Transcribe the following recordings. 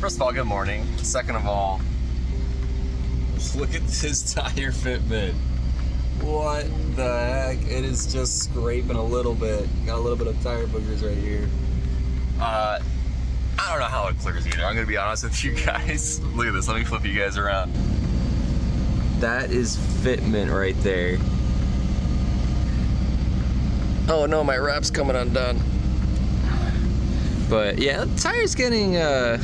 First of all, good morning. Second of all, look at this tire fitment. What the heck? It is just scraping a little bit. Got a little bit of tire boogers right here. I don't know how it clears either. I'm gonna be honest with you guys. Look at this. Let me flip you guys around. That is fitment right there. Oh no, my wrap's coming undone. But yeah, the tire's getting a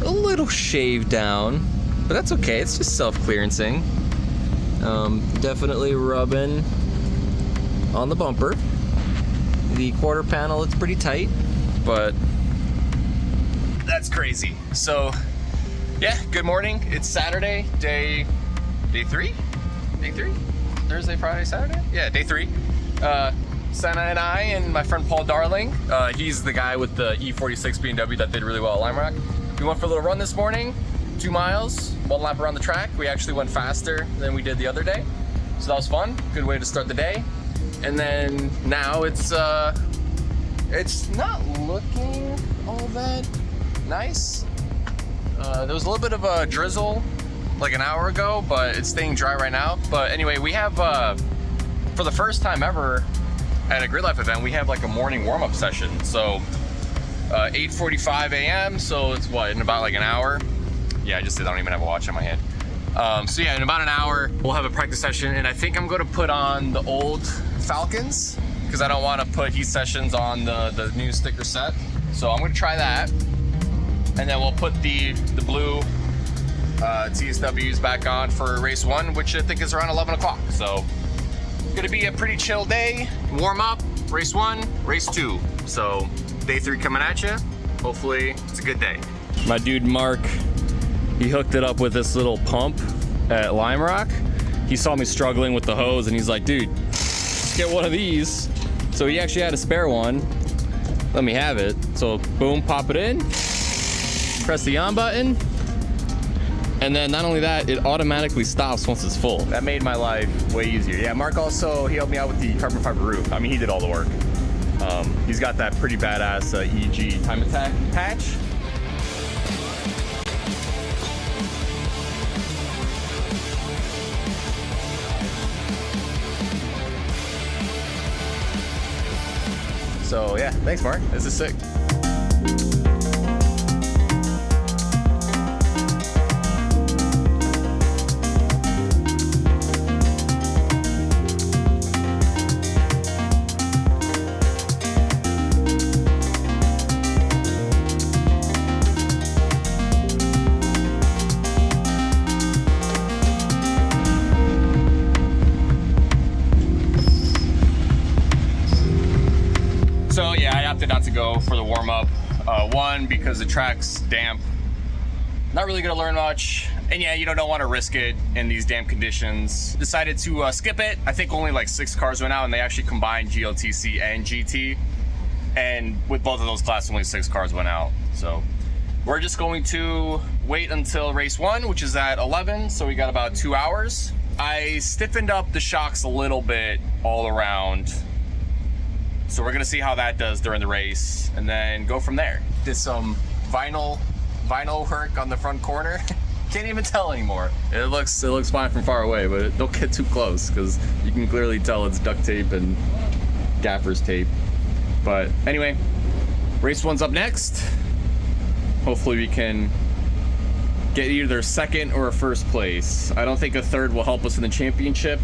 little shaved down, but that's okay. It's just self-clearancing. Definitely rubbing on the bumper. The quarter panel, it's pretty tight, but that's crazy. So yeah, good morning. It's Saturday, day 3? Day 3? Thursday, Friday, Saturday? Yeah, day 3. Senna and I and my friend Paul Darling, he's the guy with the E46 BMW that did really well at Lime Rock. We went for a little run this morning, 2 miles, 1 lap around the track. We actually went faster than we did the other day, so that was fun. Good way to start the day. And then now it's not looking all that nice. There was a little bit of a drizzle like an hour ago, but it's staying dry right now. But anyway, we have for the first time ever at a Grid Life event, we have like a morning warm-up session. So 8:45 a.m. so it's what, in about like an hour? Yeah, I just did. I don't even have a watch on my head. So yeah, in about an hour we'll have a practice session, and I think I'm going to put on the old Falcons because I don't want to put heat sessions on the new sticker set. So I'm going to try that, and then we'll put the blue TSWs back on for race 1, which I think is around 11 o'clock. So gonna be a pretty chill day. Warm up, race 1, race 2. So day 3 coming at you. Hopefully it's a good day. My dude Mark, he hooked it up with this little pump at Lime Rock. He saw me struggling with the hose and he's like, dude, let's get one of these. So he actually had a spare one. Let me have it. So boom, pop it in, press the on button, and then not only that, it automatically stops once it's full. That made my life way easier. Yeah, Mark also, he helped me out with the carbon fiber roof. I mean, he did all the work. He's got that pretty badass EG time attack patch. So yeah, thanks Mark, this is sick. So yeah, I opted not to go for the warm-up. 1, because the track's damp. Not really gonna learn much. And yeah, you don't want to risk it in these damp conditions. Decided to skip it. I think only like 6 cars went out, and they actually combined GLTC and GT. And with both of those classes, only 6 cars went out. So we're just going to wait until race 1, which is at 11. So we got about 2 hours. I stiffened up the shocks a little bit all around. So we're gonna see how that does during the race and then go from there. Did some vinyl work on the front corner. Can't even tell anymore. It looks fine from far away, but don't get too close because you can clearly tell it's duct tape and gaffer's tape. But anyway, race 1's up next. Hopefully we can get either 2nd or 1st place. I don't think a 3rd will help us in the championship.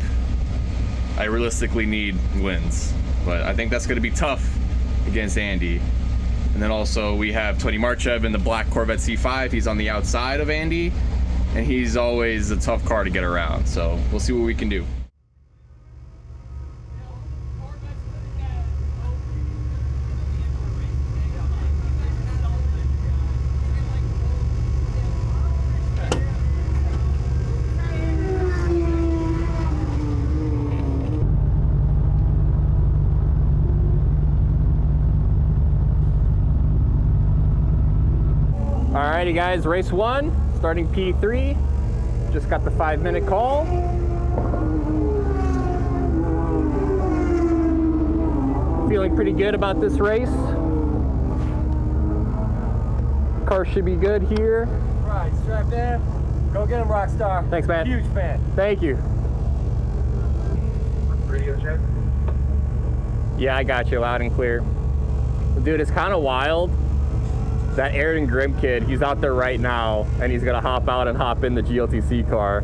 I realistically need wins, but I think that's going to be tough against Andy. And then also we have Tony Marchev in the black Corvette C5. He's on the outside of Andy, and he's always a tough car to get around. So we'll see what we can do. Alrighty guys, race 1, starting P3. Just got the 5-minute call. Feeling pretty good about this race. car should be good here. Right, strap in. Go get him, Rockstar. Thanks, man. Huge fan. Thank you. Radio check. Yeah, I got you loud and clear. Dude, it's kind of wild. That Aaron Grimm kid, he's out there right now, and he's gonna hop out and hop in the GLTC car.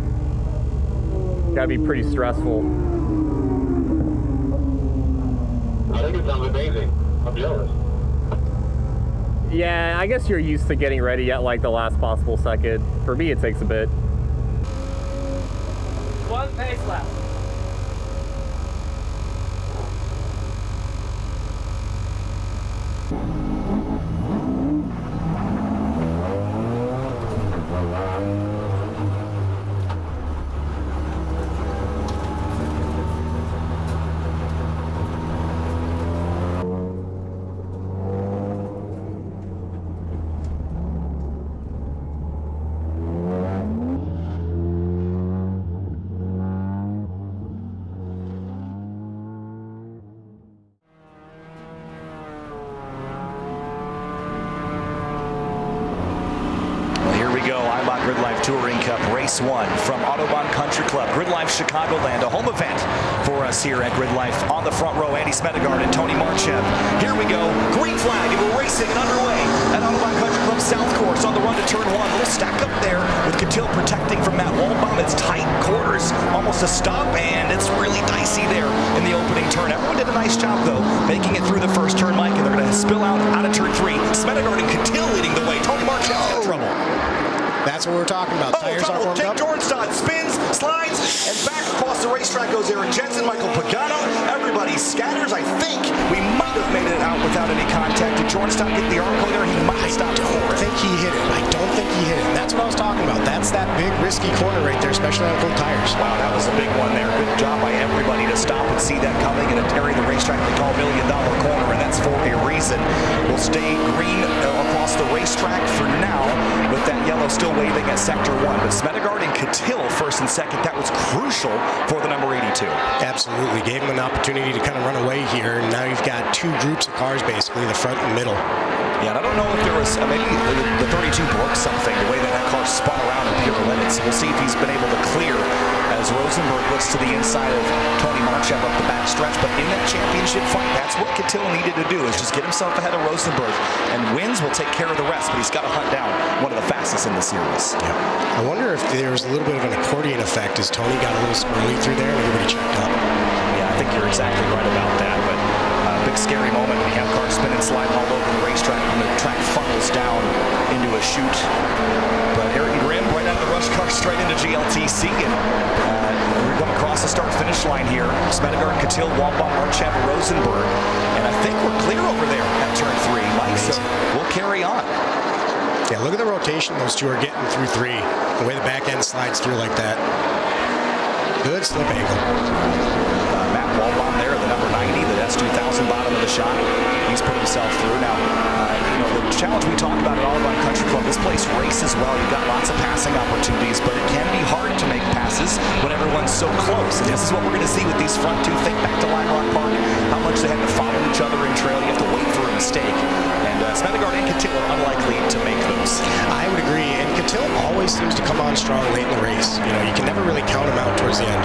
Gotta be pretty stressful. I think it sounds amazing. I'm jealous. Yeah, I guess you're used to getting ready at like the last possible second. For me, it takes a bit. One pace lap. Grid Life Touring Cup Race 1 from Autobahn Country Club, Grid Life Chicagoland, a home event for us here at Grid Life. On the front row, Andy Smedegard and Tony Marchev. Here we go, green flag, and we're racing and underway at Autobahn Country Club South Course on the run to turn 1. A little stack up there with Catil protecting from Matt Waldbaum. It's tight quarters, almost a stop, and it's really dicey there in the opening turn. Everyone did a nice job, though, making it through the first turn, Mike, and they're going to spill out of turn 3. Smedegard and Catil leading the way. Tony Marchev's got trouble. That's what we're talking about. Tires aren't warmed up. Jake Dornstad spins, slides, and back across the racetrack goes Eric Jensen, Michael Pagano. Everybody scatters. I think we might have made it out without any contact. Did Dornstad get the arco there? He might have stopped for it. I think he hit it. I don't think he hit it. That's what I was talking about. That's that big risky corner right there, especially on cold tires. Wow, that was a big one there. Good job by everybody to stop and see that coming and area the racetrack they call $1 million corner, and that's for a reason. We'll stay green across the racetrack for now, with that yellow still waving at sector 1. But Smedegard and Catil first and second, that was crucial for the number 82. Absolutely. Gave him an opportunity to kind of run away here, and now you've got two groups of cars basically, the front and middle. Yeah, and I don't know if there was, maybe the 32 broke something, the way that car spun around and pirouetted. So we'll see if he's been able to clear as Rosenberg looks to the inside of Tony Marchev up the back stretch. But in that championship fight, that's what Catil needed to do, is just get himself ahead of Rosenberg. And wins will take care of the rest, but he's got to hunt down one of the fastest in the series. Yeah. I wonder if there was a little bit of an accordion effect as Tony got a little squirrely through there and everybody checked up. Yeah, I think you're exactly right about that. But big scary moment when you have cars spinning, sliding all over the racetrack and the track funnels down into a chute. But Aaron Grimm right out of the rush car straight into GLTC, and we come across the start-finish line here. Smedegard, Catil, Waldbaum, Marchev, Rosenberg, and I think we're clear over there at turn 3, Mike. So we'll carry on. Yeah, look at the rotation those two are getting through 3. The way the back end slides through like that. Good slip angle. Matt Waldbaum there, the number 90, the S2000 bottom of the shot. He's put himself through. Now, you know, the challenge we talk about at Autobahn Country Club, this place races well. You've got lots of passing opportunities, but it can be hard to make passes when everyone's so close. And this is what we're going to see with these front two. Think back to Lime Rock Park, how much they had to follow each other in trail. You have to wait for a mistake. And Smedegard and Catil are unlikely to make those. I would agree, and Catil always seems to come on strong late in the race. You know, you can never really count him out towards the end.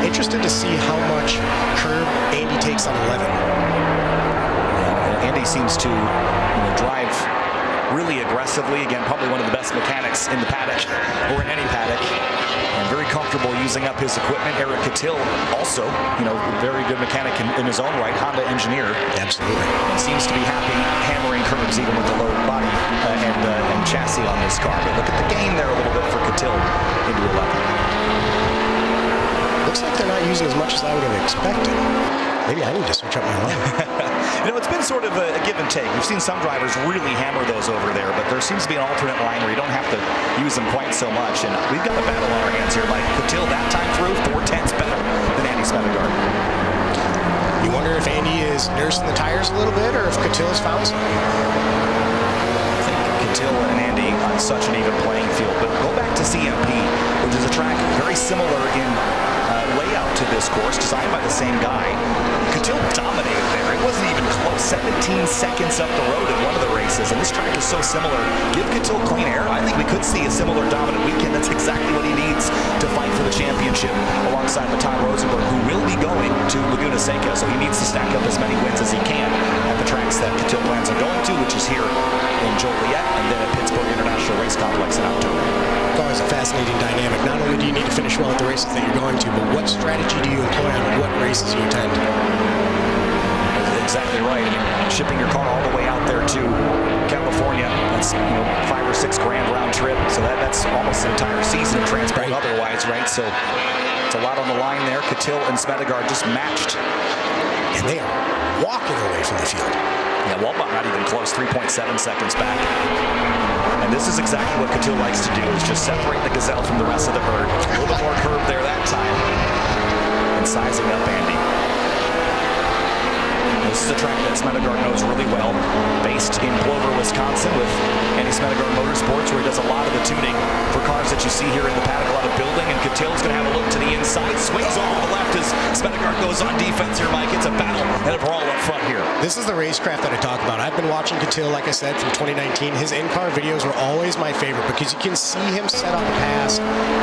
Interested to see how much curb Andy takes on 11. Yeah, Andy seems to drive really aggressively. Again, probably one of the best mechanics in the paddock, or in any paddock, and very comfortable using up his equipment. Eric Catil, also, very good mechanic in his own right, Honda engineer. Absolutely. And seems to be happy hammering curbs even with the low body and chassis on this car. But look at the gain there a little bit for Catil into 11. Looks like they're not using as much as I would have expected. Maybe I need to switch up my line. It's been sort of a give and take. We've seen some drivers really hammer those over there, but there seems to be an alternate line where you don't have to use them quite so much. And we've got a battle on our hands here. Like Catil that time through, 4/10 better than Andy Smedegard. You wonder if Andy is nursing the tires a little bit, or if Catil's found something. I think Catil and Andy on such an even playing field. But go back to CMP, which is a track very similar in layout to this course, designed by the same guy. Catil dominated there. It wasn't even close. 17 seconds up the road in one of the races, and this track is so similar. Give Kittil clean air. I think we could see a similar dominant weekend. That's exactly what he needs to fight for the championship alongside Matthias Rosenberg, who will be going to Laguna Seca, so he needs to stack up as many wins as he can at the tracks that Kittil plans on going to, which is here in Joliet and then at Pittsburgh International Race Complex in October. It's always a fascinating dynamic. Not only do you need to finish well at the races that you're going to, but what strategy do you employ on what races you attend? Exactly right. Shipping your car all the way out there to California, that's 5 or 6 grand round trip. So that's almost an entire season of transport otherwise, right? So it's a lot on the line there. Kittil and Smedegard just matched. And they are walking away from the field. Yeah, Walbach not even close, 3.7 seconds back. And this is exactly what Kittil likes to do, is just separate the Gazelle from the rest of the herd. A little bit more curve there that time. And sizing up Andy. This is a track that Smedegard knows really well, based in Plover, Wisconsin, with Smedegard Motorsports, where he does a lot of the tuning for cars that you see here in the paddock, a lot of building, and Kittil's going to have a look to the inside, swings over to the left as Smedegard goes on defense here, Mike. It's a battle and a brawl up front here. This is the racecraft that I talk about. I've been watching Kittil, like I said, from 2019. His in-car videos were always my favorite because you can see him set up pass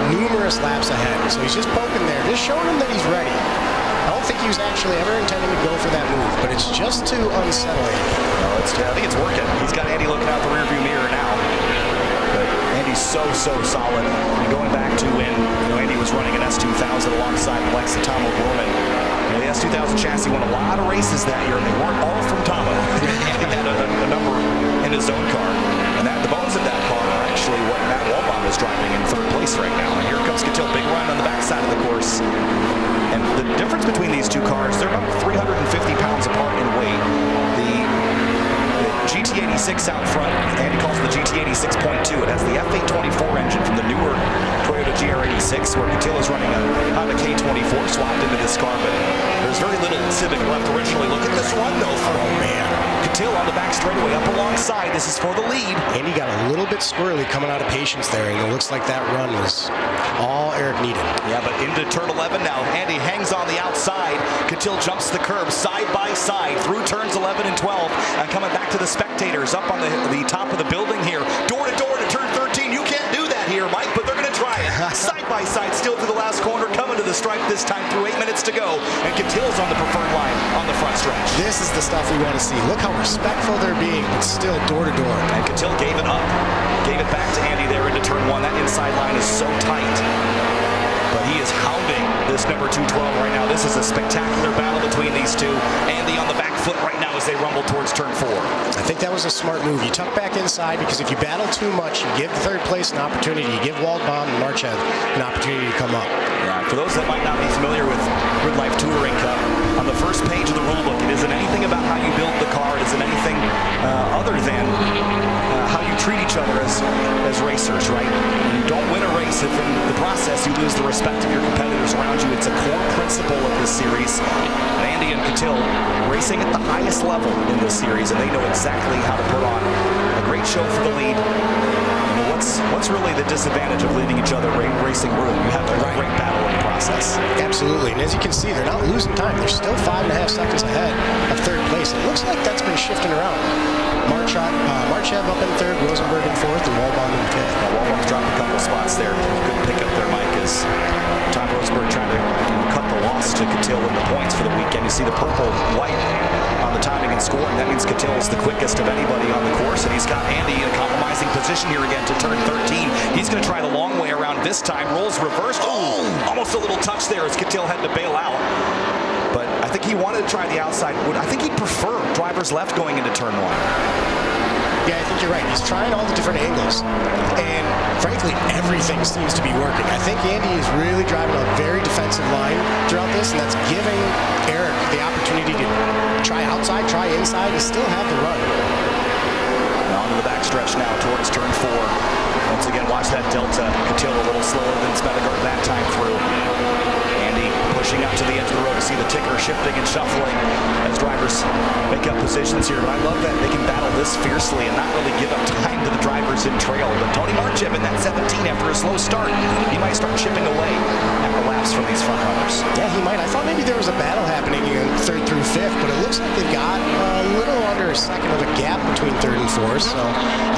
numerous laps ahead. So he's just poking there, just showing him that he's ready. I don't think he was actually ever intending to go for that move, but it's just too unsettling. No, I think it's working. He's got Andy looking out the rearview mirror now. But Andy's so solid. And going back to when Andy was running an S2000 alongside Lex and Tom O'Gorman. The S2000 chassis won a lot of races that year, and they weren't all from Tomo. Andy had a number in his own car. And the bones of that car are actually what Matt Walbaum is driving in 3rd place right now. And here comes Kittil, big run on the backside of the course. And the difference between these two cars, they're about 350 pounds apart in weight. The GT86 out front, Andy calls it the GT86.2. It has the F824 engine from the newer Toyota GR86, where Kittil is running a Honda K24 swapped into this car, but there's very little Civic left originally. Look at this run, though, for Kittil on the back straightaway, up alongside. This is for the lead. Andy got a little bit squirrely coming out of patience there, and it looks like that run was all Eric needed. Yeah, but into turn 11 now. Andy hangs on the outside. Kittil jumps the curb side by side through turns 11 and 12, and coming back to the spectators up on the top of the building here. Door to door to turn 13. You can't do that here, Mike, but they're going to try it. Side by side, still through the last corner, coming to the stripe this time through 8 minutes to go. And Kittil's on the preferred line on the front stretch. This is the stuff we want to see. Look how respectful they're being, but still door to door. And Kittil gave it up. Gave it back to Andy there into turn 1. That inside line is so tight. But he is hounding this number 212 right now. This is a spectacular battle between these two. Andy on the back foot right now as they rumble towards turn 4. I think that was a smart move. You tuck back inside because if you battle too much, you give 3rd place an opportunity. You give Waldbaum and Marchev an opportunity to come up. Yeah, for those that might not be familiar with Grid Life Touring Cup, on the first page of the rulebook, it isn't anything about how you build the car. It isn't anything other than how you treat each other as racers, right? You don't win a race if in the process you lose the respect of your competitors around you. It's a core principle of this series. And Andy and Kittil racing at the highest level in this series, and they know exactly how to put on a great show for the lead. What's really the disadvantage of leading each other racing room? You have a great battle in the process. Absolutely, and as you can see, they're not losing time. They're still 5.5 seconds ahead of 3rd place. It looks like that's been shifting around. Marchev up in 3rd, Rosenberg in 4th, and Walbaum in 5th. Walbaum's dropped a couple spots there. Good pickup there, Mike, as Tom Rosenberg trying to cut the loss to Kittil in the points for the weekend. You see the purple-white on the timing and scoring. That means Kittil's the quickest of anybody on the course, and he's got Andy in a compromising position here again to turn 13. He's going to try the long way around this time. Rolls reversed. Oh, almost a little touch there as Kittil had to bail out. But I think he wanted to try the outside. I think he'd prefer driver's left going into turn 1. Yeah, I think you're right. He's trying all the different angles. And frankly, everything seems to be working. I think Andy is really driving a very defensive line throughout this, and that's giving Eric the opportunity to try outside, try inside, and still have the run. On to the backstretch now towards turn 4. Once again, watch that delta. Kittil a little slower than Smedegard that time through. Andy pushing up to the edge of the road to see the ticker shifting and shuffling as drivers make up position. positions here, but I love that they can battle this fiercely and not really give up time to the drivers in trail. But Tony Marchev in that 17 after a slow start, he might start chipping away at the laps from these front runners. Yeah, he might. I thought maybe there was a battle happening in third through fifth, but it looks like they've got a little under a second of a gap between third and fourth, so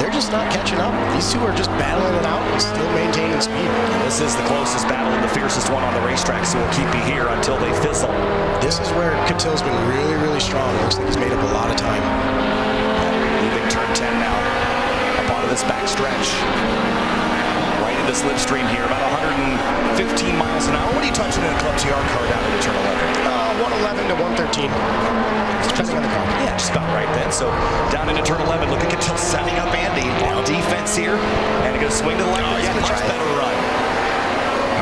they're just not catching up. These two are just battling it out and still maintaining speed. This is the closest battle and the fiercest one on the racetrack, so we'll keep you here until they fizzle. This is where Cattill's been really, really strong. Looks like he's made up a lot of time. Leaving turn 10 now, up onto this back stretch. Right into slipstream here, about 115 miles an hour. What are you touching in a Club TR car down into turn 11? 111 to 113. Depending on the car. Yeah, just about right then. So down into turn 11, look at Cattill setting up Andy on defense here. And he's going to swing to the left. He's going to try better run.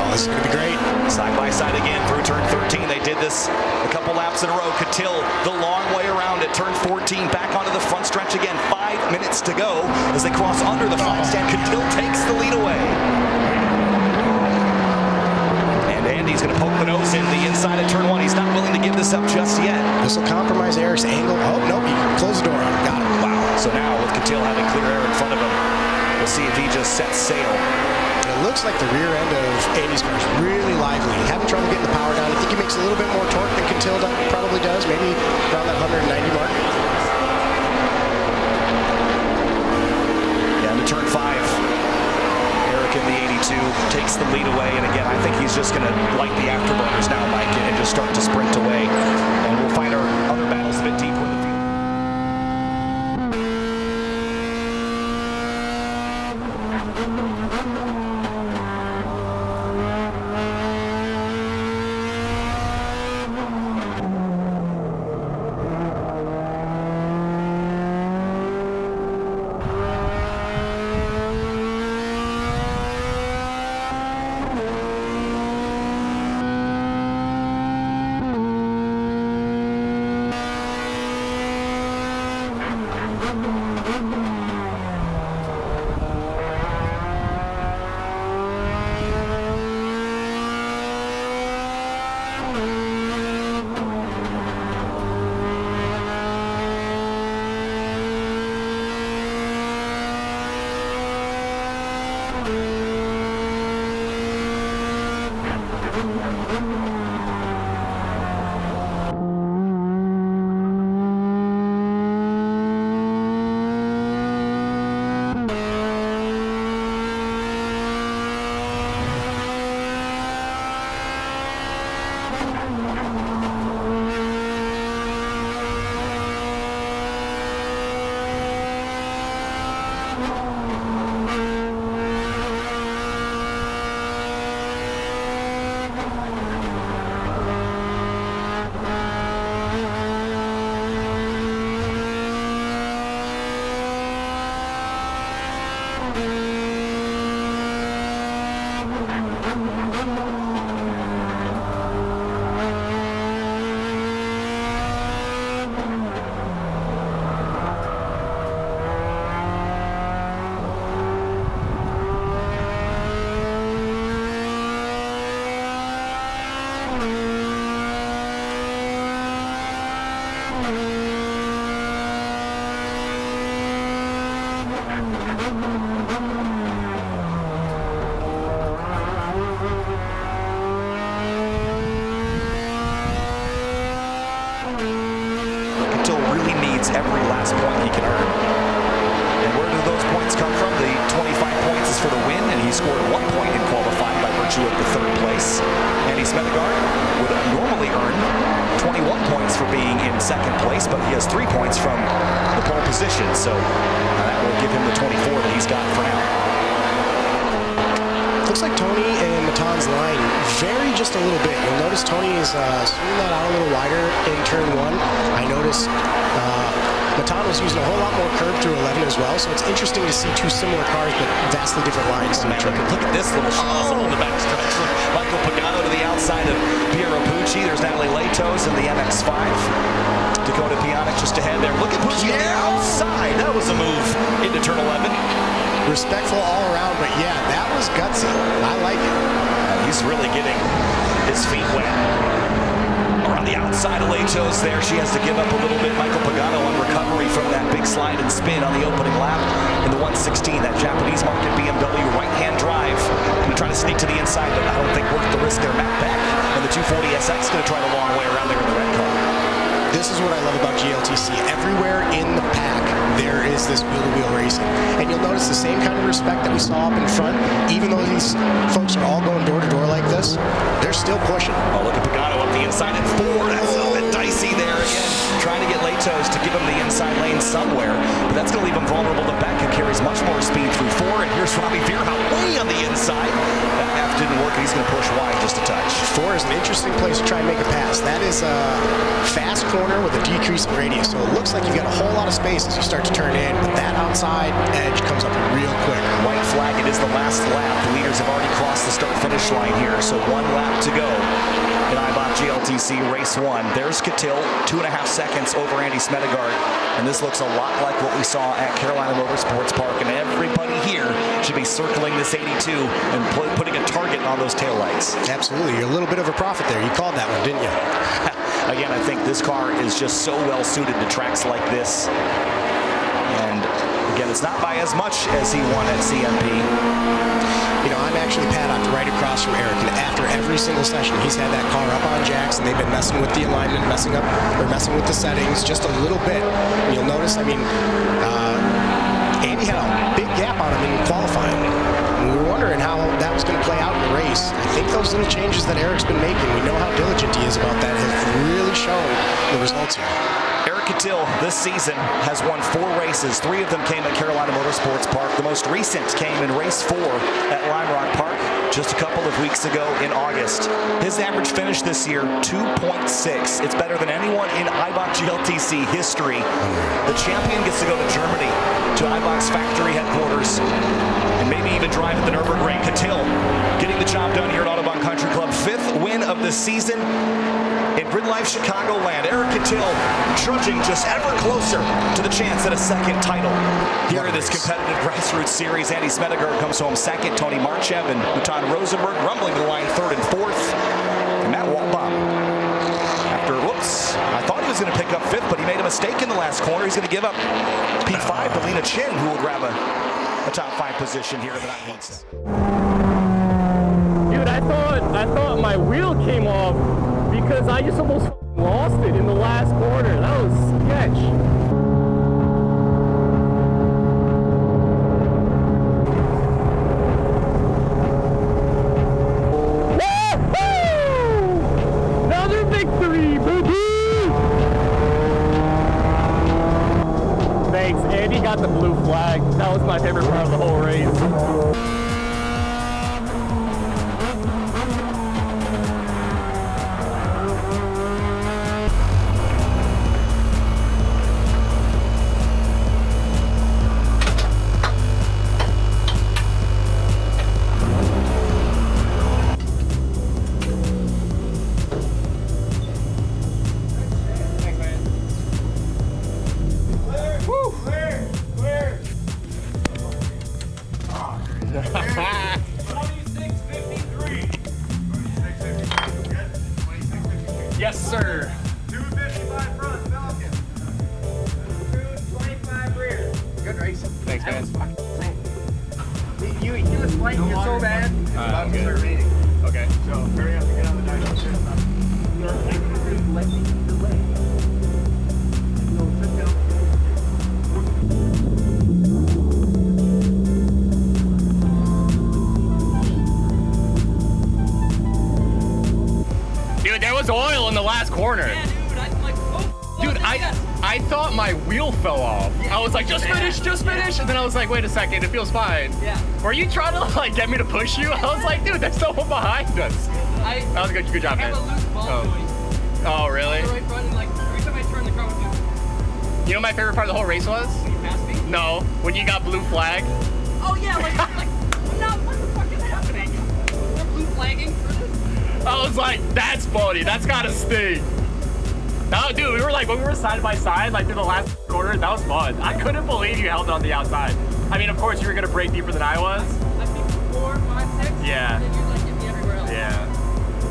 Oh, this is going to be great. Side by side again through turn 13. They did this a couple laps in a row. Cattill the long way around at turn 14. Back onto the front stretch again. 5 minutes to go as they cross under the flag stand. Cattill takes the lead away. And Andy's going to poke the nose in the inside of turn 1. He's not willing to give this up just yet. This will compromise Eric's angle. Oh, no, he closed the door on him. Got it. Wow. So now with Cattill having clear air in front of him, we'll see if he just sets sail. It looks like the rear end of Andy's car is really lively. Having trouble getting the power down. I think he makes a little bit more torque than Cattill probably does, maybe around that 190 mark. Down to turn 5. Eric in the 82 takes the lead away, and again, I think he's just going to light the afterburners now, Mike, and just start to sprint away. And we'll find our other battles a bit deeper in the field. Every last point he can earn. And where do those points come from? The 25 points is for the win, and he scored 1 point in qualifying by virtue of the 3rd place. Andy Smedegard would normally earn 21 points for being in 2nd place, but he has 3 points from the pole position, so that will give him the 24 that he's got for now. Looks like Tony and Matan's line vary just a little bit. You'll notice Tony is swinging that out a little wider in turn 1. I noticed Matan was using a whole lot more curve through 11 as well, so it's interesting to see two similar cars but vastly different lines. Man, look at this little schnozzle on the back stretch. Michael Pagano to the outside of Piero Pucci. There's Natalie Latos in the MX-5. Dakota Pionic just ahead there. Look at Pucci on the outside. That was a move into turn 11. Respectful all around, but yeah, that was gutsy. I like it. He's really getting his feet wet. Around the outside of Latos there, she has to give up a little bit. Michael Pagano on recovery. slide and spin on the opening lap. In the 116, that Japanese market BMW right-hand drive. Going to try to sneak to the inside, but I don't think worth the risk there. Matt Beck and the 240SX going to try the long way around there in the red car. This is what I love about GLTC. Everywhere in the pack, there is this wheel-to-wheel racing. And you'll notice the same kind of respect that we saw up in front. Even though these folks are all going door-to-door like this, they're still pushing. Oh, look at Pagano up the inside at 4. That's a little bit dicey there again. Trying to get Latos to give him the inside lane somewhere. But that's going to leave him vulnerable to Beck, who carries much more speed through 4. And here's Robbie Vierhout way on the inside. That half didn't work, and he's going to push wide just a touch. 4 is an interesting place to try and make a pass. That is a fast corner with a decreasing radius, so it looks like you've got a whole lot of space as you start to turn in, but that outside edge comes up real quick. White flag, it is the last lap. The leaders have already crossed the start-finish line here, so 1 lap to go in IBOT GLTC Race 1. There's Catil, 2.5 seconds over Andy Smedegard, and this looks a lot like what we saw at Carolina Motorsports Park, and everybody here should be circling this 82 and putting a target on those taillights. Absolutely, you're a little bit of a prophet there. You called that one, didn't you? Again, I think this car is just so well suited to tracks like this. And again, it's not by as much as he won at CMP. You know, I'm actually paddocked right across from Eric, and after every single session, he's had that car up on jacks, and they've been messing with the alignment, messing with the settings just a little bit. And you'll notice, I mean, Andy had a big gap on him in qualifying. And we were wondering how that was going to play out in the race. I think those little changes that Eric's been making, we know how diligent he is about that, have really shown the results here. Eric Catil this season has won 4 races. 3 of them came at Carolina Motorsports Park. The most recent came in race 4 at Lime Rock Park just a couple of weeks ago in August. His average finish this year, 2.6. It's better than anyone in IBOT GLTC history. The champion gets to go to Germany, to IBOT's factory headquarters, and maybe even drive at the Nürburgring. Catil getting the job done here at Autobahn Country Club. 5th win of the season in Grid Life Chicagoland. Eric Catil trudging just ever closer to the chance at a 2nd title here in this competitive grassroots series. Andy Smedegard comes home 2nd. Tony Marchev and Utan Rosenberg rumbling to the line 3rd and 4th. And Matt Walbaum, after, whoops, I thought he was going to pick up 5th, but he made a mistake in the last corner. He's going to give up P5 to Lena Chin, who will grab a top 5 position here in the 9-8. Dude, I thought my wheel came off because I just almost lost it in the last corner. That was sketch. Andy got the blue flag. That was my favorite part of the whole race. Yes, sir. 255 front, Falcon. 225 rear. Good racing. Thanks, man. You was flanking it so bad, it's about to start raining. Okay. So hurry up and get on the dyno. Sit down. Dude, there was oil in the last corner. Yeah, dude, I'm like, oh, Dude, I thought my wheel fell off. I was like, just finish. And then I was like, wait a second, it feels fine. Yeah. Were you trying to like get me to push you? I was like, dude, there's no one behind us. That was good job, man. I have a loose ball joint. Oh, really? The right front, and like every time I turn the car would do. You know what my favorite part of the whole race was? When you pass me? No, when you got blue flag. Oh yeah, like no, what the fuck is happening? We're blue flagging for this? I was like, that's funny. That's gotta sting. No, dude, we were like, when we were side by side, like through the last quarter, that was fun. I couldn't believe you held it on the outside. I mean, of course, you were gonna break deeper than I was. I think 4, 5, 6. Yeah. And then you like hit me everywhere else. Yeah.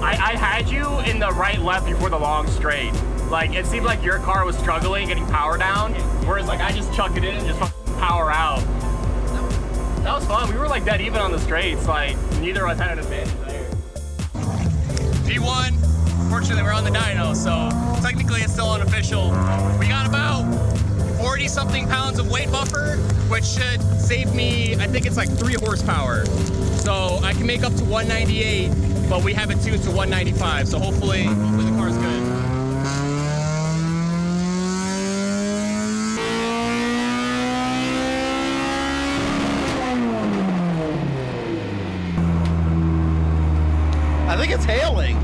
I had you in the right left before the long straight. Like, it seemed like your car was struggling getting power down, whereas like I just chuck it in and just power out. That was fun. We were like dead even on the straights. Like neither of us had an advantage there. P1, fortunately we're on the dyno, so technically it's still unofficial. We got about 40 something pounds of weight buffer, which should save me, I think it's like 3 horsepower. So I can make up to 198, but we have it tuned to 195, so hopefully the car's good. I think it's hailing.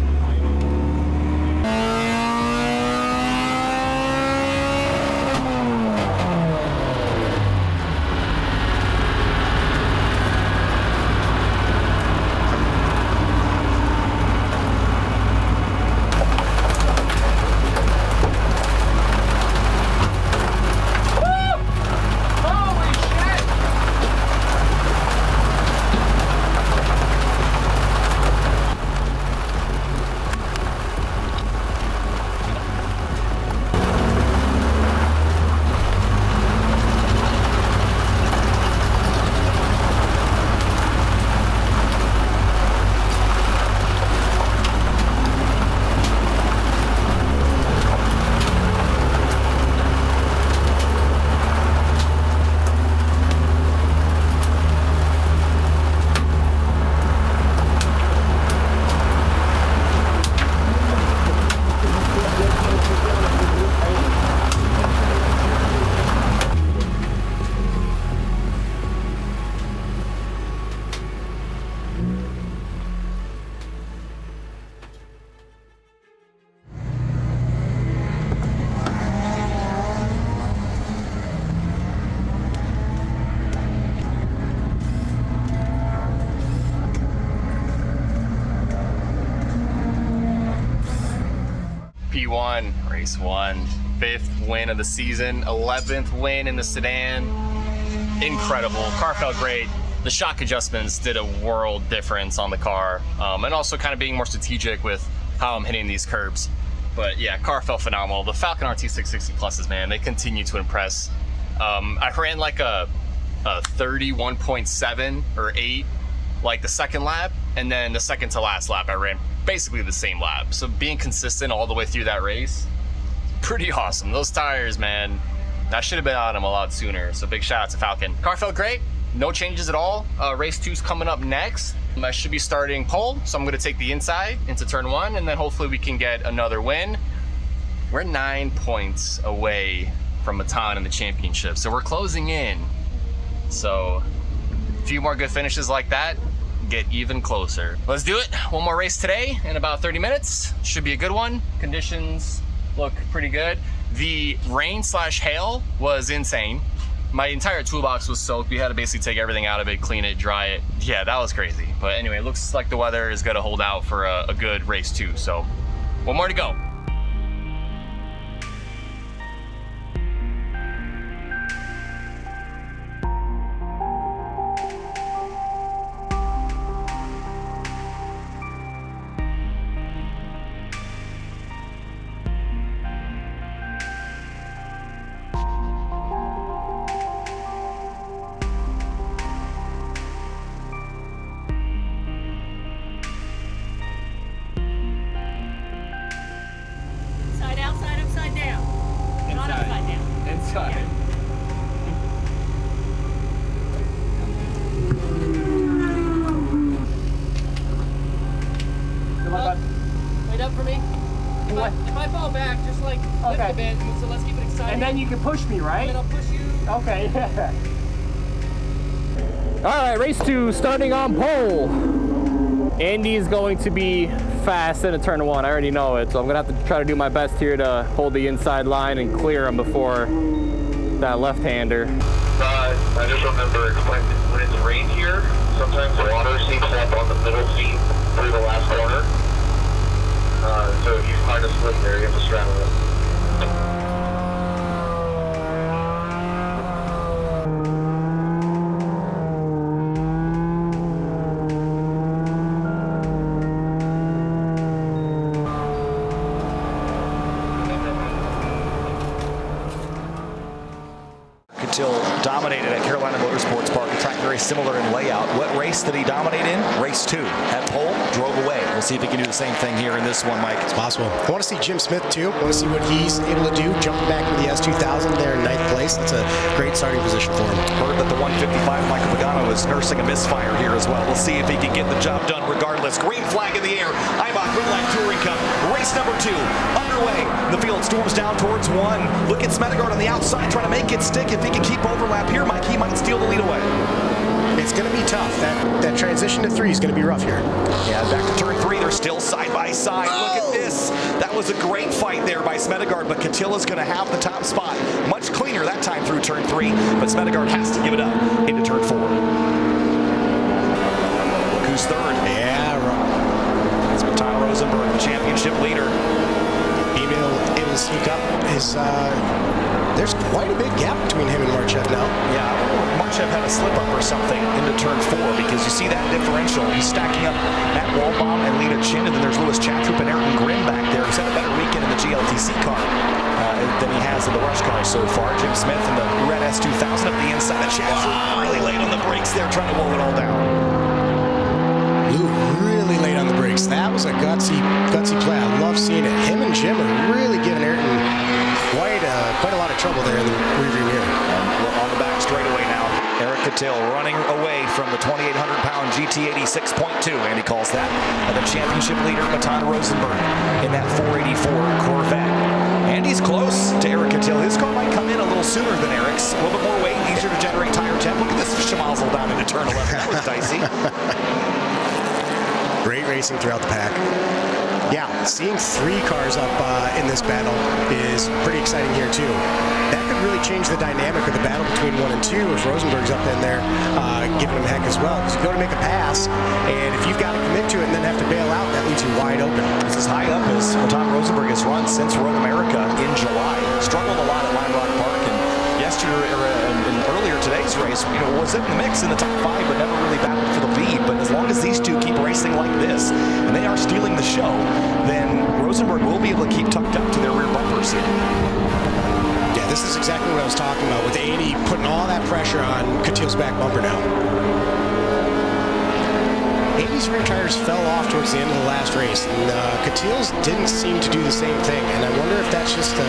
P1, race 1, 5th win of the season, 11th win in the Sedan. Incredible, car felt great. The shock adjustments did a world difference on the car, and also kind of being more strategic with how I'm hitting these curbs. But yeah, car felt phenomenal. The Falcon RT660 Pluses, man, they continue to impress. I ran like a 31.7 or 8, like the second lap, and then the second to last lap I ran basically the same lap. So being consistent all the way through that race, pretty awesome. Those tires, man, I should have been on them a lot sooner. So big shout out to Falcon. Car felt great, no changes at all. Race 2's coming up next. I should be starting pole, so I'm gonna take the inside into turn 1, and then hopefully we can get another win. We're 9 points away from Matan in the championship, so we're closing in. So a few more good finishes like that, get even closer. Let's do it. One more race today in about 30 minutes. Should be a good one. Conditions look pretty good. The rain/hail was insane. My entire toolbox was soaked. We had to basically take everything out of it, clean it, dry it. Yeah, that was crazy. But anyway, it looks like the weather is gonna hold out for a good race 2. So one more to go. Wait up for me. If I fall back, just like lift a bit, so let's keep it exciting. And then you can push me, right? And then I'll push you. Okay, yeah. All right, race 2 starting on pole. Andy's going to be fast in a turn 1. I already know it, so I'm gonna have to try to do my best here to hold the inside line and clear him before that left-hander. I just remember when it's rained here, sometimes the water seeps up on the middle seat through the last corner. So if you find a split there, you have to straddle it. Catil dominated at Carolina Motorsports Park, a track very similar in layout. What race did he dominate in? Race 2. At pole, drove away. We'll see if he can do the same thing here in this one, Mike. It's possible. I want to see Jim Smith too. I want to see what he's able to do, jumping back into the S2000 there in 9th place. That's a great starting position for him. Heard that the 155 Michael Pagano is nursing a misfire here as well. We'll see if he can get the job done regardless. Green flag in the air. IBOC Gridlife Touring Cup, race number 2 underway. The field storms down towards 1. Look at Smedegard on the outside trying to make it stick. If he can keep overlap here, Mike, he might steal the lead away. It's going to be tough. That transition to 3 is going to be rough here. Yeah, back to turn 3. They're still side by side. Look at this. That was a great fight there by Smedegard, but Catil is going to have the top spot. Much cleaner that time through turn 3, but Smedegard has to give it up into turn 4. Look who's third. Yeah, it's Tom Rosenberg, the championship leader. Able to sneak up is there's quite a big gap between him and Marchev now. Yeah, I wonder if Marchev had a slip up or something into turn 4, because you see that differential. He's stacking up Matt Waldbaum and Lena Chin, and then there's Louis Chatroop and Ayrton Grin back there, who's had a better weekend in the GLTC car than he has in the Rush car so far. Jim Smith in the red S2000 up the inside of Chatroop, really late on the brakes there, trying to blow it all down. Lou really late on the brakes. That was a gutsy play. I love seeing it. Him and Jim are really giving Ayrton quite a lot of trouble there in the rearview mirror. We're on the back straightaway now. Eric Catil running away from the 2,800-pound GT86.2, Andy calls that. And the championship leader, Matan Rosenberg, in that 484 Corvette. Andy's close to Eric Catil. His car might come in a little sooner than Eric's. A little bit more weight, easier to generate tire temp. Look at this schmozzle down into turn 11. That was dicey. Great racing throughout the pack. Yeah, seeing 3 cars up in this battle is pretty exciting here too. That could really change the dynamic of the battle between 1 and 2 if Rosenberg's up in there giving him heck as well. Because you go to make a pass, and if you've got to commit to it and then have to bail out, that leaves you wide open. This is high up as Tom Rosenberg has run since Road America in July. Struggled a lot at Lime Rock Park, and in earlier today's race, was in the mix in the top 5, but never really battled for the lead. But as long as these two keep racing like this, and they are stealing the show, then Rosenberg will be able to keep tucked up to their rear bumpers here. Yeah, this is exactly what I was talking about, with 80 putting all that pressure on Catil's back bumper now. 80's rear tires fell off towards the end of the last race, and Catil's didn't seem to do the same thing, and I wonder if that's just the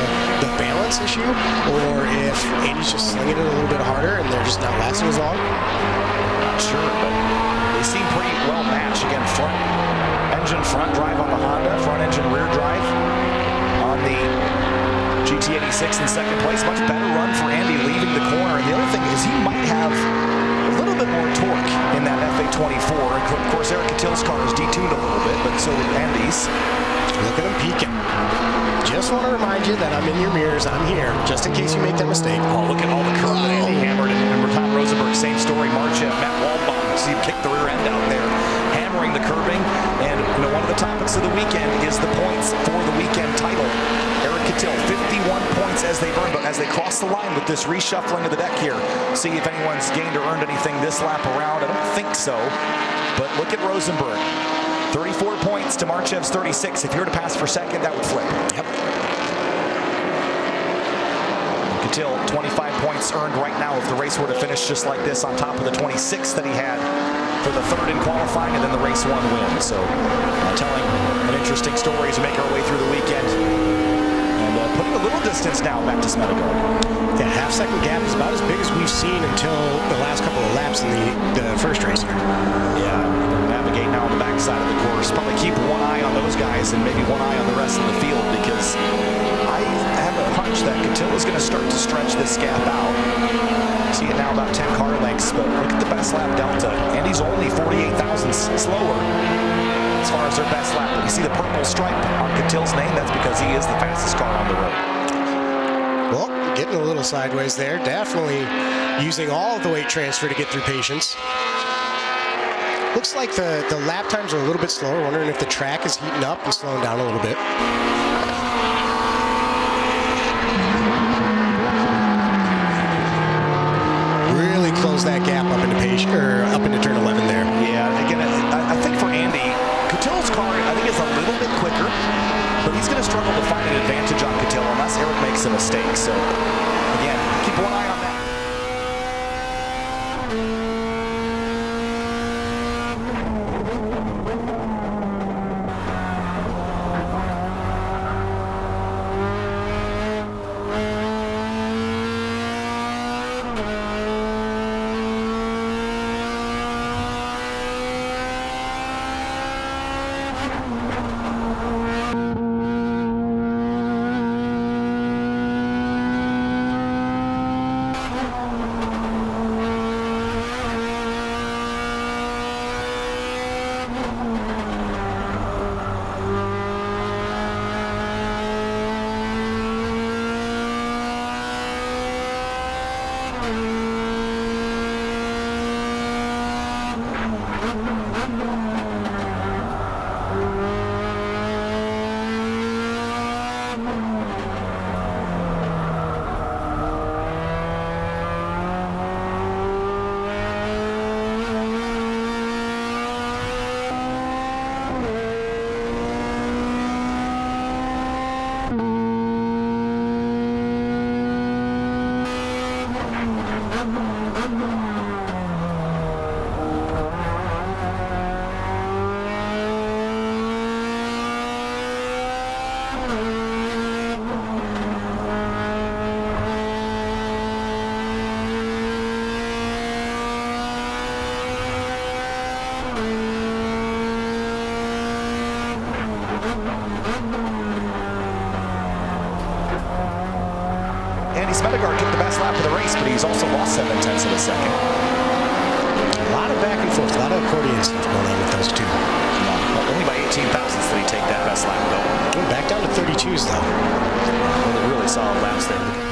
balance issue, or if 80's just slinging it a little bit harder and they're just not lasting as long. Not sure, but they seem pretty well matched. Again, front engine front drive on the Honda, front engine rear drive on the GT86 in second place. Much better run for Andy leaving the corner, and the other thing is he might have a little bit more torque in that FA24. Of course, Eric Catil's car is detuned a little bit, but so would Andy's. Look at him peeking. Just want to remind you that I'm in your mirrors. I'm here, just in case you make that mistake. Oh, look at all the curve that Andy hammered. And Tom Rosenberg, same story. Marchev, Matt Waldbaum, see him kick the rear end out there, hammering the curbing. And one of the topics of the weekend is the points for the weekend title. Eric Catil, 51 points as they burn, but as they cross the line with this reshuffling of the deck here, see if anyone's gained or earned anything this lap around. I don't think so, but look at Rosenberg. 34 points to Marchev's 36. If you were to pass for second, that would flip. Yep. Catil, 25 points earned right now if the race were to finish just like this, on top of the 26 that he had for the third in qualifying and then the race 1 win. So telling an interesting story as we make our way through the weekend. And putting a little distance now back to Smedegard. That half-second gap is about as big as we've seen until the last couple of laps in the first race here. Yeah, navigate now on the backside of the course. Probably keep one eye on those guys and maybe one eye on the rest of the field, because I have a hunch that Catil is going to start to stretch this gap out. See it now about 10 car lengths, but look at the best lap delta. Andy's only 48 thousandths slower as far as their best lap. But you see the purple stripe on Catil's name, that's because he is the fastest car on the road. Well, getting a little sideways there. Definitely using all of the weight transfer to get through patience. Looks like the lap times are a little bit slower. Wondering if the track is heating up and slowing down a little bit. Really close that gap up into turn 11 there. Yeah, again, I think for Andy, Catil's car, I think, is a little bit quicker, but he's going to struggle to find an advantage on Catil unless Eric makes a mistake. So, again, keep one eye on that. Smedegard took the best lap of the race, but he's also lost 0.7 of a second. A lot of back and forth, a lot of accordion stuff going on with those two. Well, only by 18 thousandths did he take that best lap, though. Back down to 32s, though. One of the really solid laps there.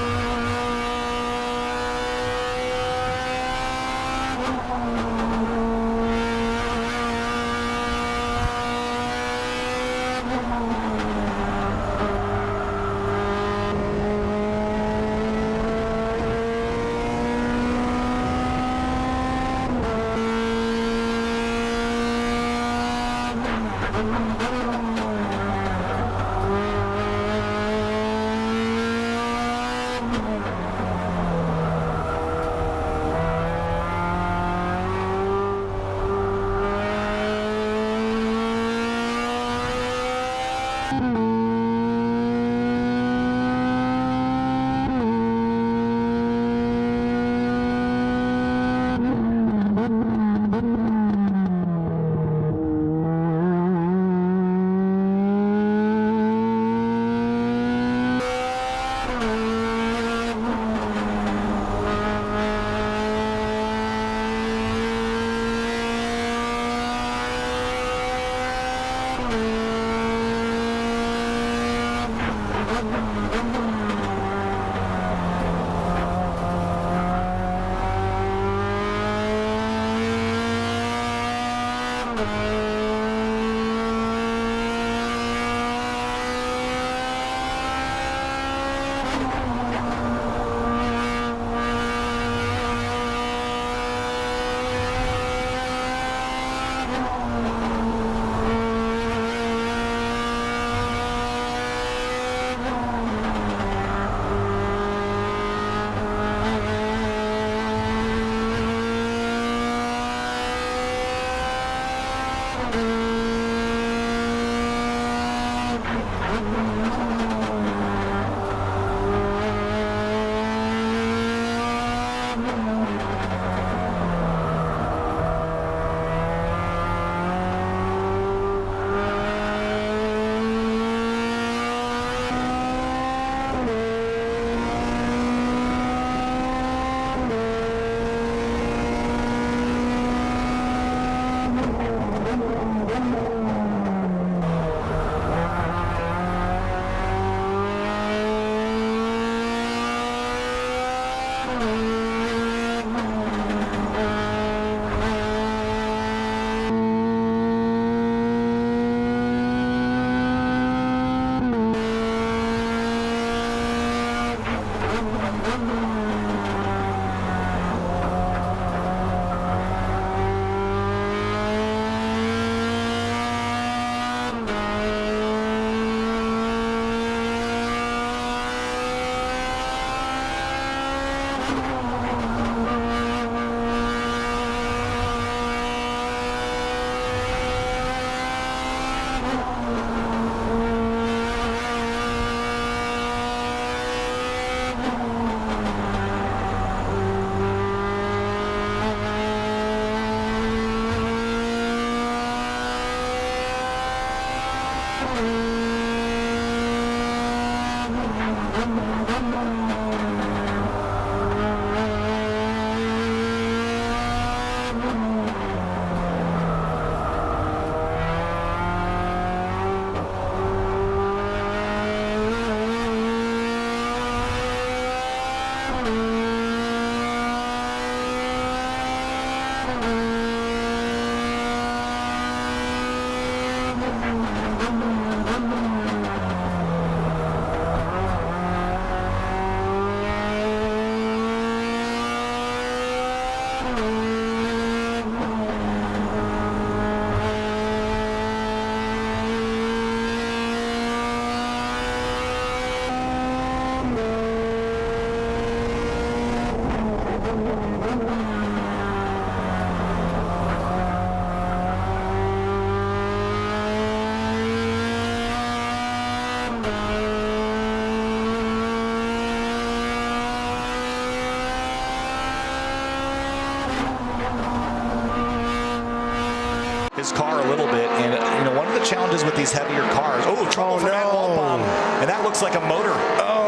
his car a little bit, and you know, one of the challenges with these heavier cars, trouble for that wall bomb, and that looks like a motor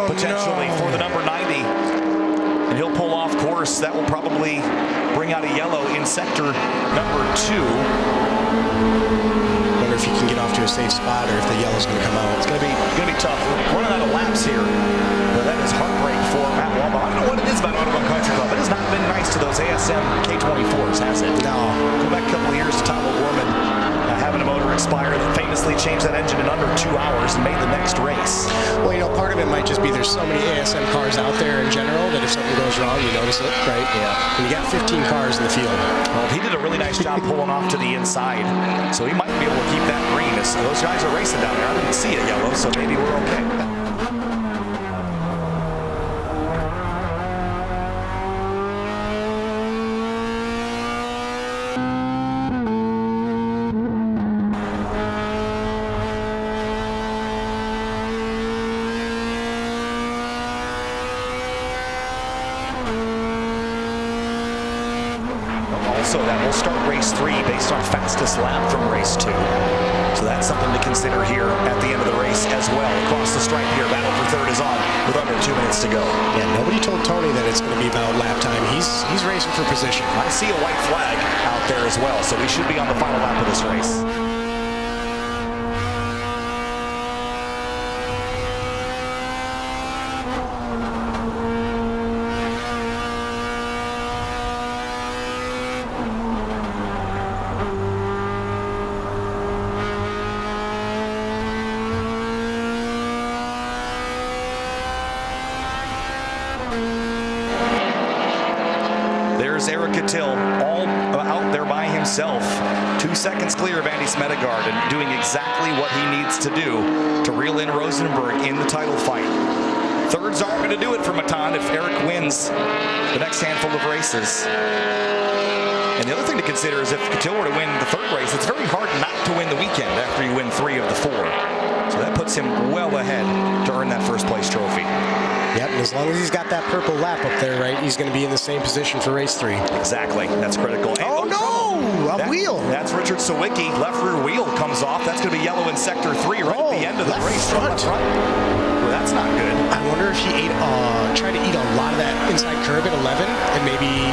potentially for the number 90, and he'll pull off course. That will probably bring out a yellow in sector number 2. Wonder if he can get off to a safe spot or if the yellow's going to come out. It's going to be tough. We're running out of laps here, but that is heartbreak for Matt Walbaum. I don't know what it is about Autobahn Country Club. It has not been nice to those ASM K24s, has it? No. Go back a couple of years to Tom O'Gorman having a motor expire that famously changed that engine in under 2 hours and made the next race. Well, you know, part of it might just be there's so many ASM cars out there in general that if something goes wrong, you notice it, right? Yeah. And you got 15 cars in the field. Well, he did a really nice job pulling off to the inside, so he might be able to keep that green. Those guys are racing down there. I didn't see a yellow, so maybe we're okay. So that will start race 3 based on fastest lap from race 2. So that's something to consider here at the end of the race as well. Across the stripe here, battle for third is on with under 2 minutes to go. Yeah, nobody told Tony that it's going to be about lap time. He's racing for position. I see a white flag out there as well, so we should be on the final lap of this race. Eric Cattell all out there by himself, 2 seconds clear of Andy Smedegard, and doing exactly what he needs to do to reel in Rosenberg in the title fight. Thirds aren't going to do it for Matan if Eric wins the next handful of races. And the other thing to consider is if Cattell were to win the third race, it's very hard not to win the weekend after you win 3 of the 4. So that puts him well ahead to earn that first place trophy. Yep, and as long as he's got that purple lap up there, right, he's going to be in the same position for race 3. Exactly. That's critical. And oh, no! A wheel! That's Richard Sawicki. Left rear wheel comes off. That's going to be yellow in sector 3 right at the end of the race. Front. Well, that's not good. I wonder if he tried to eat a lot of that inside curb at 11, and maybe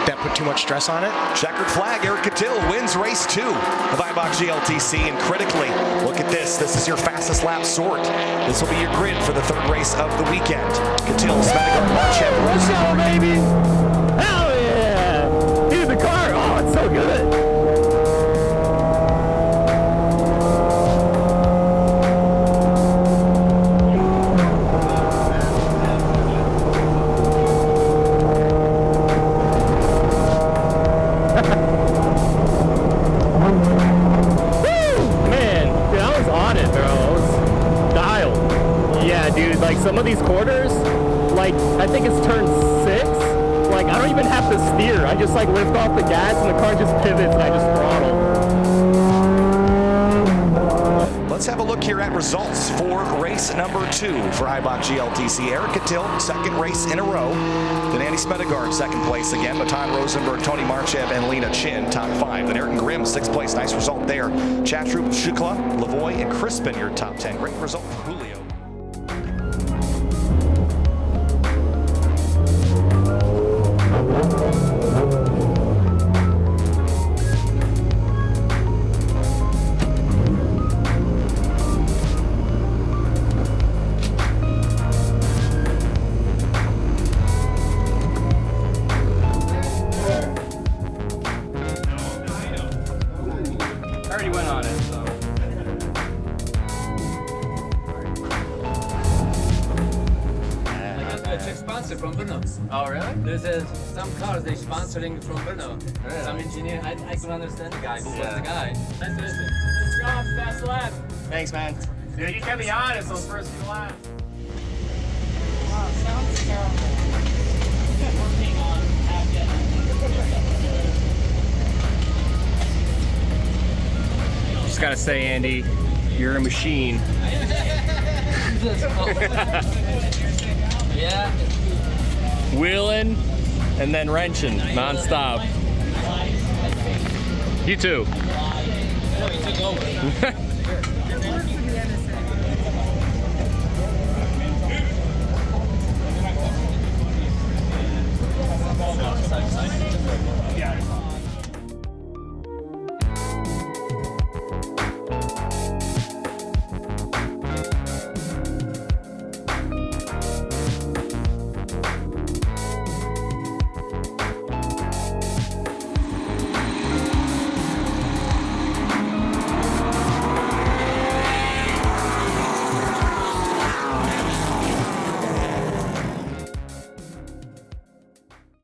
that put too much stress on it. Checkered flag. Eric Cattell wins race 2 of Ibach GLTC, and critically, look at this. This is your fastest lap sort. This will be your grid for the third race of the weekend. Cattell, Smedegard, Marchev, Rosenberg, baby! Hell yeah! Dude, the car, oh, it's so good. Like some of these quarters, like I think it's turn 6, like I don't even have to steer. I just like lift off the gas and the car just pivots and I just throttle. Let's have a look here at results for race number 2 for Ibach GLTC. Eric Cattell, second race in a row. Then Andy Smedegard, second place again. Matan Rosenberg, Tony Marchev, and Lena Chin, top 5. Then Ayrton Grimm, 6th place. Nice result there. Chatrup, Shukla, Lavoie, and Crispin, your top 10. Great result for Julio. There's some cars they sponsoring from Brno. Some engineer, I couldn't understand the guy. Who was the guy? Nice job, fast lap. Thanks, man. Dude, you kept me honest those first few laps. Wow, sounds terrible. Working on Just gotta say, Andy, you're a machine. Yeah. Wheeling and then wrenching non-stop. You too.